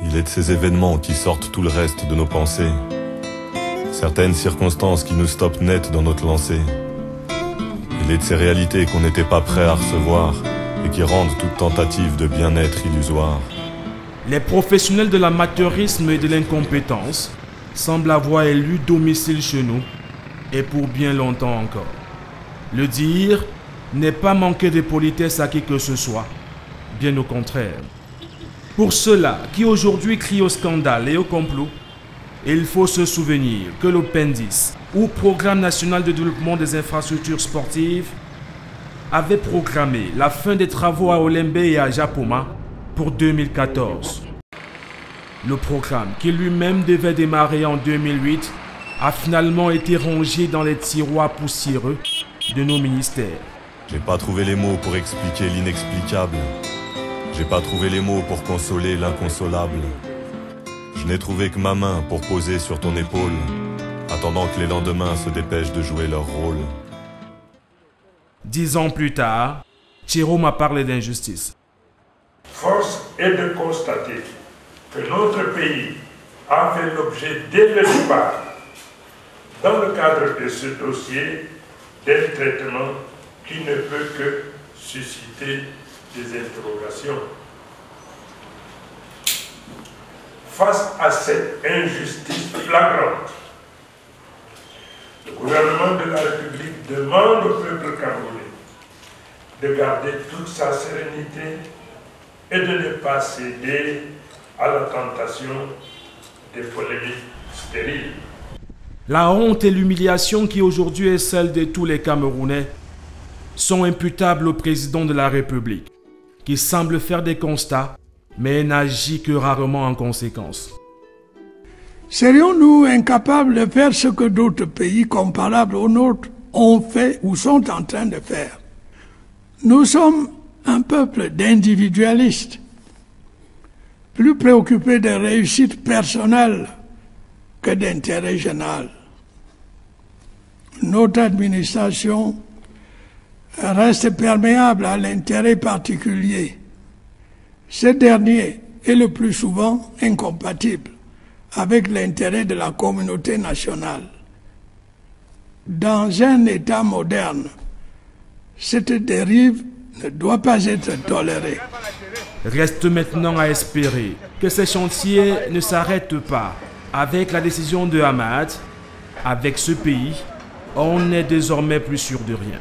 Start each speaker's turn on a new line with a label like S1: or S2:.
S1: Il est de ces événements qui sortent tout le reste de nos pensées. Certaines circonstances qui nous stoppent net dans notre lancée. Il est de ces réalités qu'on n'était pas prêt à recevoir et qui rendent toute tentative de bien-être illusoire.
S2: Les professionnels de l'amateurisme et de l'incompétence semblent avoir élu domicile chez nous, et pour bien longtemps encore. Le dire n'est pas manquer de politesse à qui que ce soit, bien au contraire. Pour ceux-là qui aujourd'hui crient au scandale et au complot, il faut se souvenir que l'OPENDIS, ou Programme national de développement des infrastructures sportives, avait programmé la fin des travaux à Olembe et à Japoma pour 2014. Le programme, qui lui-même devait démarrer en 2008, a finalement été rangé dans les tiroirs poussiéreux de nos ministères.
S1: J'ai pas trouvé les mots pour expliquer l'inexplicable. J'ai pas trouvé les mots pour consoler l'inconsolable. Je n'ai trouvé que ma main pour poser sur ton épaule, attendant que les lendemains se dépêchent de jouer leur rôle.
S2: 10 ans plus tard, Thierry m'a parlé d'injustice.
S3: Force est de constater que notre pays a fait l'objet dès le départ, dans le cadre de ce dossier, d'un traitement qui ne peut que susciter des interrogations. Face à cette injustice flagrante, le gouvernement de la République demande au peuple camerounais de garder toute sa sérénité et de ne pas céder à la tentation des polémiques stériles.
S2: La honte et l'humiliation qui aujourd'hui est celle de tous les Camerounais sont imputables au président de la République, qui semble faire des constats, mais n'agit que rarement en conséquence.
S4: Serions-nous incapables de faire ce que d'autres pays comparables aux nôtres ont fait ou sont en train de faire? Nous sommes un peuple d'individualistes, plus préoccupés de réussite personnelle que d'intérêt général. Notre administration reste perméable à l'intérêt particulier. Ce dernier est le plus souvent incompatible avec l'intérêt de la communauté nationale. Dans un État moderne, cette dérive ne doit pas être tolérée.
S2: Reste maintenant à espérer que ces chantiers ne s'arrêtent pas. Avec la décision de Hamad, avec ce pays, on n'est désormais plus sûr de rien.